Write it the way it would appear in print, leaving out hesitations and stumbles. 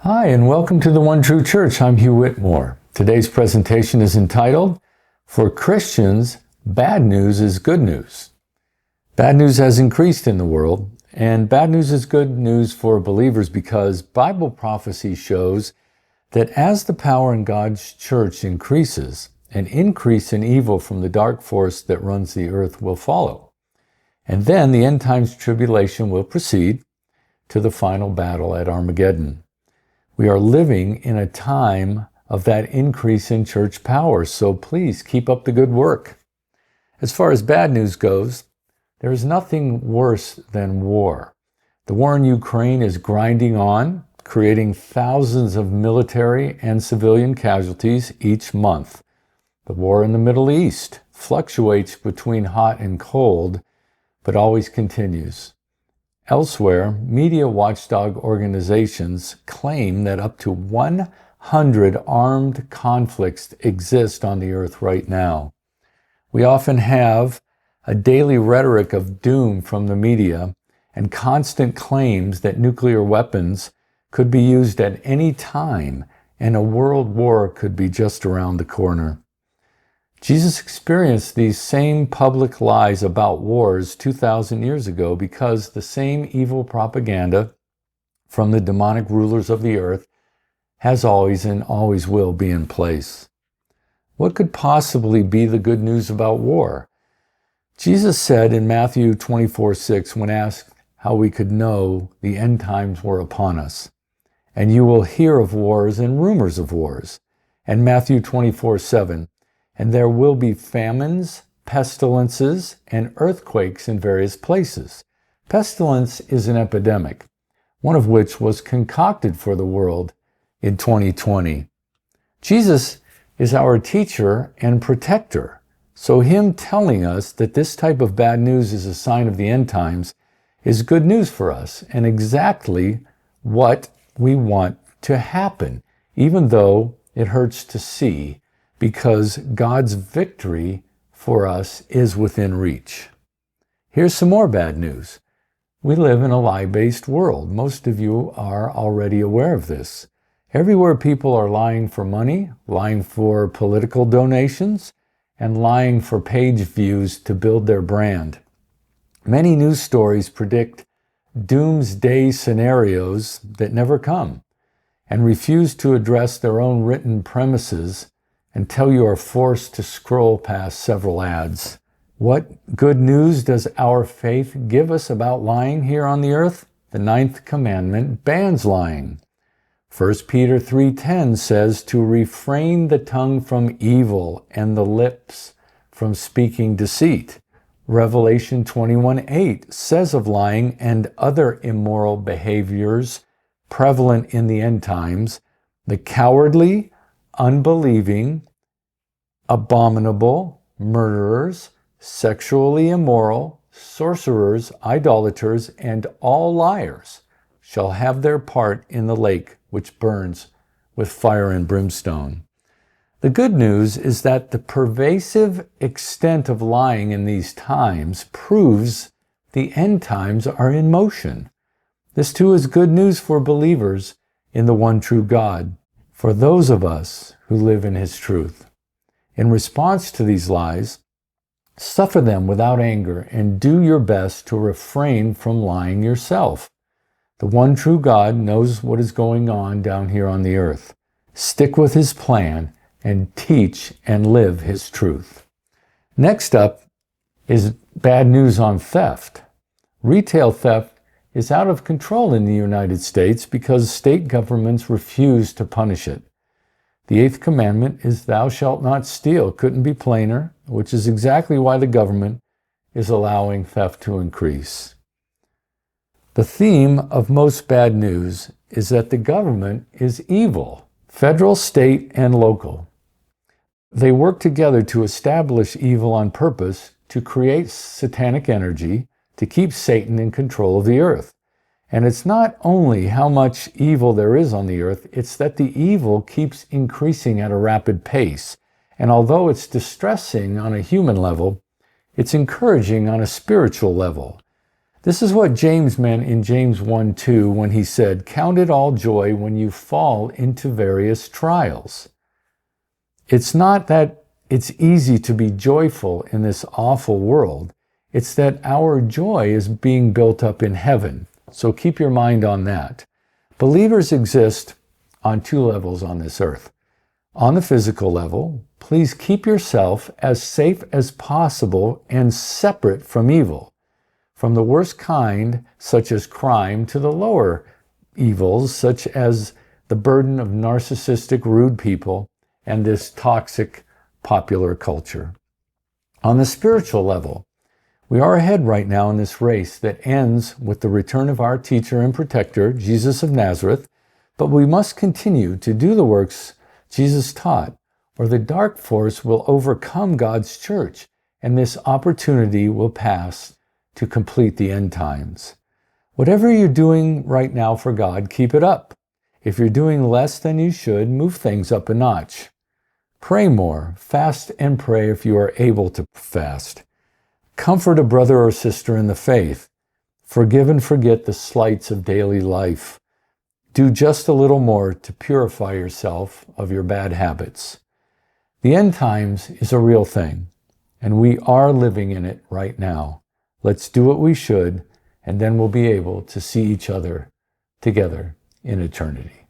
Hi, and welcome to the One True Church. I'm Hugh Whitmore. Today's presentation is entitled, For Christians, Bad News is Good News. Bad news has increased in the world, and bad news is good news for believers because Bible prophecy shows that as the power in God's church increases, an increase in evil from the dark force that runs the earth will follow. And then the end times tribulation will proceed to the final battle at Armageddon. We are living in a time of that increase in church power, so please keep up the good work. As far as bad news goes, there is nothing worse than war. The war in Ukraine is grinding on, creating thousands of military and civilian casualties each month. The war in the Middle East fluctuates between hot and cold, but always continues. Elsewhere, media watchdog organizations claim that up to 100 armed conflicts exist on the earth right now. We often have a daily rhetoric of doom from the media and constant claims that nuclear weapons could be used at any time and a world war could be just around the corner. Jesus experienced these same public lies about wars 2,000 years ago because the same evil propaganda from the demonic rulers of the earth has always and always will be in place. What could possibly be the good news about war? Jesus said in Matthew 24:6, when asked how we could know the end times were upon us, and you will hear of wars and rumors of wars. And Matthew 24:7, and there will be famines, pestilences, and earthquakes in various places. Pestilence is an epidemic, one of which was concocted for the world in 2020. Jesus is our teacher and protector, so him telling us that this type of bad news is a sign of the end times is good news for us and exactly what we want to happen, even though it hurts to see, because God's victory for us is within reach. Here's some more bad news. We live in a lie-based world. Most of you are already aware of this. Everywhere people are lying for money, lying for political donations, and lying for page views to build their brand. Many news stories predict doomsday scenarios that never come and refuse to address their own written premises until you are forced to scroll past several ads. What good news does our faith give us about lying here on the earth? The 9th commandment bans lying. 1 Peter 3:10 says to refrain the tongue from evil and the lips from speaking deceit. Revelation 21:8 says of lying and other immoral behaviors prevalent in the end times, the cowardly, unbelieving, abominable, murderers, sexually immoral, sorcerers, idolaters, and all liars shall have their part in the lake which burns with fire and brimstone. The good news is that the pervasive extent of lying in these times proves the end times are in motion. This too is good news for believers in the one true God, for those of us who live in his truth. In response to these lies, suffer them without anger and do your best to refrain from lying yourself. The one true God knows what is going on down here on the earth. Stick with his plan and teach and live his truth. Next up is bad news on theft. Retail theft is out of control in the United States because state governments refuse to punish it. The 8th commandment is thou shalt not steal. Couldn't be plainer, which is exactly why the government is allowing theft to increase. The theme of most bad news is that the government is evil, federal, state, and local. They work together to establish evil on purpose to create satanic energy to keep Satan in control of the earth. And it's not only how much evil there is on the earth, it's that the evil keeps increasing at a rapid pace. And although it's distressing on a human level, it's encouraging on a spiritual level. This is what James meant in James 1:2 when he said, "Count it all joy when you fall into various trials." It's not that it's easy to be joyful in this awful world. It's that our joy is being built up in heaven. So keep your mind on that. Believers exist on two levels on this earth. On the physical level, please keep yourself as safe as possible and separate from evil, from the worst kind, such as crime, to the lower evils, such as the burden of narcissistic, rude people and this toxic popular culture. On the spiritual level, we are ahead right now in this race that ends with the return of our teacher and protector, Jesus of Nazareth, but we must continue to do the works Jesus taught, or the dark force will overcome God's church, and this opportunity will pass to complete the end times. Whatever you're doing right now for God, keep it up. If you're doing less than you should, move things up a notch. Pray more, fast and pray if you are able to fast. Comfort a brother or sister in the faith. Forgive and forget the slights of daily life. Do just a little more to purify yourself of your bad habits. The end times is a real thing, and we are living in it right now. Let's do what we should, and then we'll be able to see each other together in eternity.